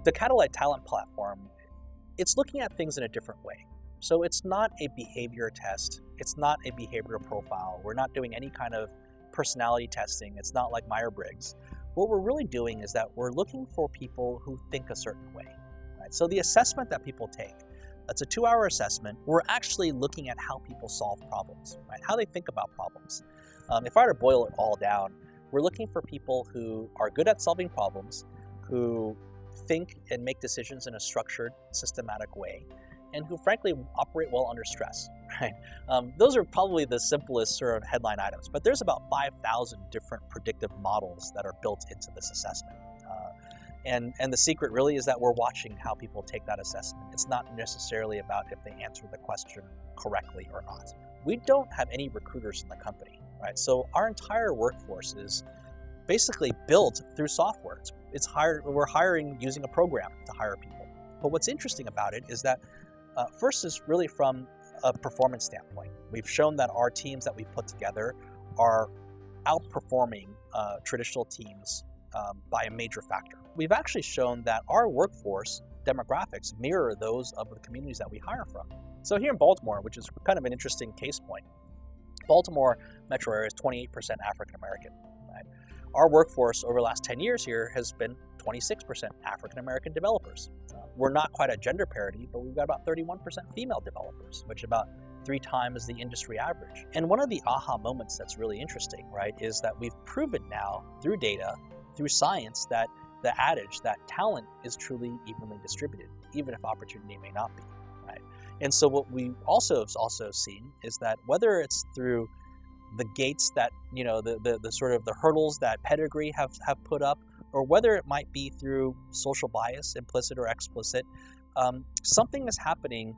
The Catalyte talent platform, it's looking at things in a different way. So it's not a behavior test. It's not a behavioral profile. We're not doing any kind of personality testing. It's not like Myers-Briggs. What we're really doing is that we're looking for people who think a certain way. Right? So the assessment that people take, that's a 2-hour assessment. We're actually looking at how people solve problems, right? How they think about problems. If I were to boil it all down, we're looking for people who are good at solving problems, who think and make decisions in a structured, systematic way, and who frankly operate well under stress, right? Those are probably the simplest sort of headline items, but there's about 5,000 different predictive models that are built into this assessment. And the secret really is that we're watching how people take that assessment. It's not necessarily about if they answer the question correctly or not. We don't have any recruiters in the company, right? So our entire workforce is basically built through software. We're hiring using a program to hire people. But what's interesting about it is that first is really from a performance standpoint. We've shown that our teams that we've put together are outperforming traditional teams by a major factor. We've actually shown that our workforce demographics mirror those of the communities that we hire from. So here in Baltimore, which is kind of an interesting case point, Baltimore metro area is 28% African American. Right? Our workforce over the last 10 years here has been 26% African American developers. We're not quite at gender parity, but we've got about 31% female developers, which is about 3 times the industry average. And one of the aha moments that's really interesting, right, is that we've proven now through data, through science, that the adage that talent is truly evenly distributed, even if opportunity may not be, right? And so what we also have seen is that whether it's through the gates that, you know, the sort of the hurdles that pedigree have put up, or whether it might be through social bias, implicit or explicit, something is happening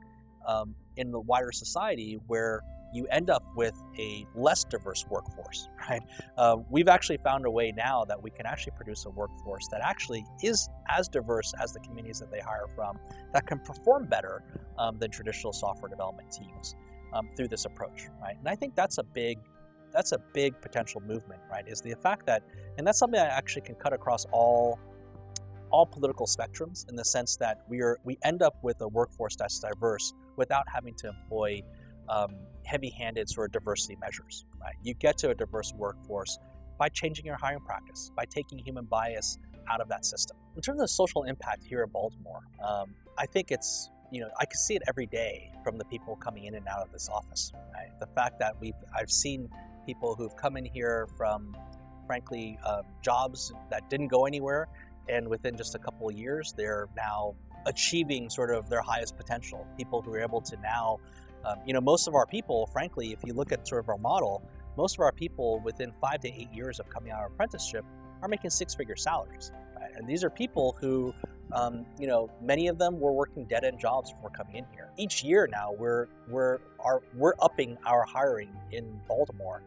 in the wider society where you end up with a less diverse workforce, right? We've actually found a way now that we can actually produce a workforce that actually is as diverse as the communities that they hire from, that can perform better than traditional software development teams through this approach, right? And I think that's a big potential movement, right? Is the fact that, and that's something that actually can cut across all political spectrums, in the sense that we end up with a workforce that's diverse without having to employ heavy-handed sort of diversity measures, right? You get to a diverse workforce by changing your hiring practice, by taking human bias out of that system. In terms of social impact here in Baltimore, I think it's, you know, I can see it every day from the people coming in and out of this office, right? The fact that I've seen people who've come in here from, frankly, jobs that didn't go anywhere, and within just a couple of years, they're now achieving sort of their highest potential. People who are able to now, most of our people, frankly, if you look at sort of our model, most of our people within 5 to 8 years of coming out of apprenticeship are making 6-figure salaries, right? And these are people who, many of them were working dead-end jobs before coming in here. Each year now, we're upping our hiring in Baltimore.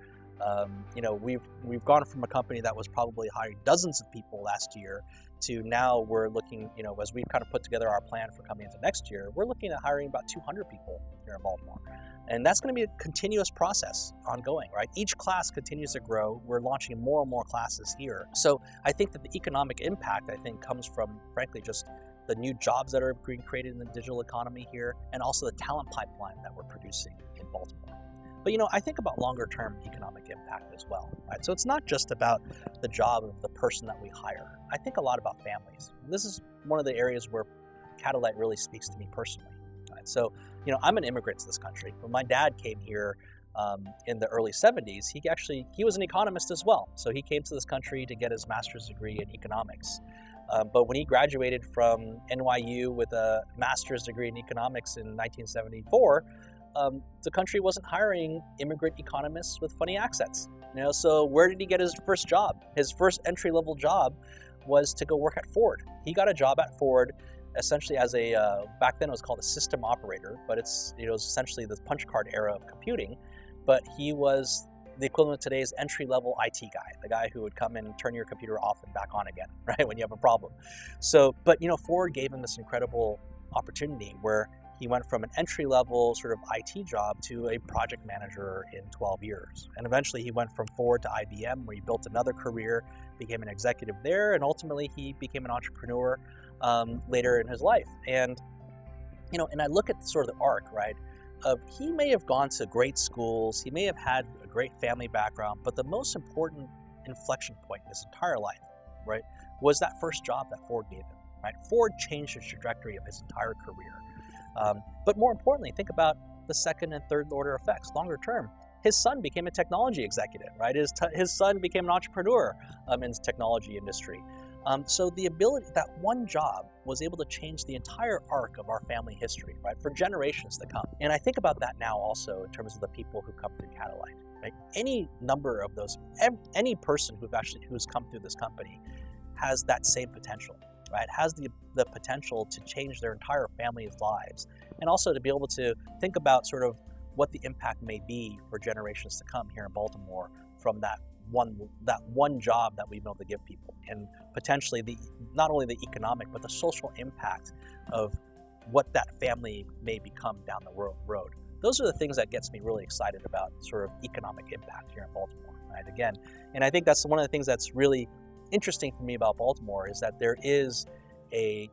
We've gone from a company that was probably hiring dozens of people last year to now we're looking, as we kind of put together our plan for coming into next year, we're looking at hiring about 200 people here in Baltimore. And that's going to be a continuous process ongoing, right? Each class continues to grow. We're launching more and more classes here. So I think that the economic impact, comes from, frankly, just the new jobs that are being created in the digital economy here, and also the talent pipeline that we're producing in Baltimore. But, I think about longer-term economic impact as well, right? So it's not just about the job of the person that we hire. I think a lot about families. This is one of the areas where Catalyte really speaks to me personally, right? So, I'm an immigrant to this country. When my dad came here in the early 70s, he was an economist as well. So he came to this country to get his master's degree in economics. But when he graduated from NYU with a master's degree in economics in 1974, the country wasn't hiring immigrant economists with funny accents. So where did he get his first job? His first entry-level job was to go work at Ford. He got a job at Ford essentially as back then it was called a system operator, but it was essentially the punch card era of computing. But he was the equivalent of today's entry-level IT guy, the guy who would come and turn your computer off and back on again, right, when you have a problem. So, but Ford gave him this incredible opportunity where he went from an entry-level sort of IT job to a project manager in 12 years. And eventually he went from Ford to IBM, where he built another career, became an executive there, and ultimately he became an entrepreneur later in his life. And and I look at sort of the arc, right? Of he may have gone to great schools, he may have had a great family background, but the most important inflection point in his entire life, right, was that first job that Ford gave him, right? Ford changed the trajectory of his entire career. But more importantly, think about the second and third order effects, longer term. His son became a technology executive, right? His son became an entrepreneur in the technology industry. So the ability, that one job was able to change the entire arc of our family history, right, for generations to come. And I think about that now also in terms of the people who come through Catalyte, right? Any number of those, any person who's come through this company has that same potential, right? Has the potential to change their entire family's lives, and also to be able to think about sort of what the impact may be for generations to come here in Baltimore from that one job that we've been able to give people, and potentially not only the economic but the social impact of what that family may become down the road. Those are the things that gets me really excited about sort of economic impact here in Baltimore, right? Again, and I think that's one of the things that's really interesting for me about Baltimore, is that there is a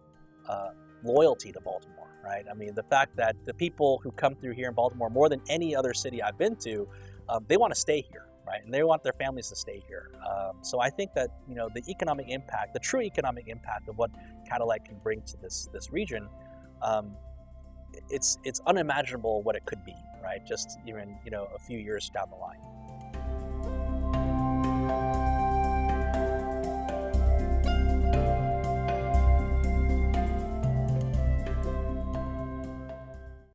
loyalty to Baltimore, right? I mean, the fact that the people who come through here in Baltimore, more than any other city I've been to, they want to stay here, right? And they want their families to stay here. So I think that the economic impact, the true economic impact of what Catalyte can bring to this region, it's unimaginable what it could be, right? Just even a few years down the line.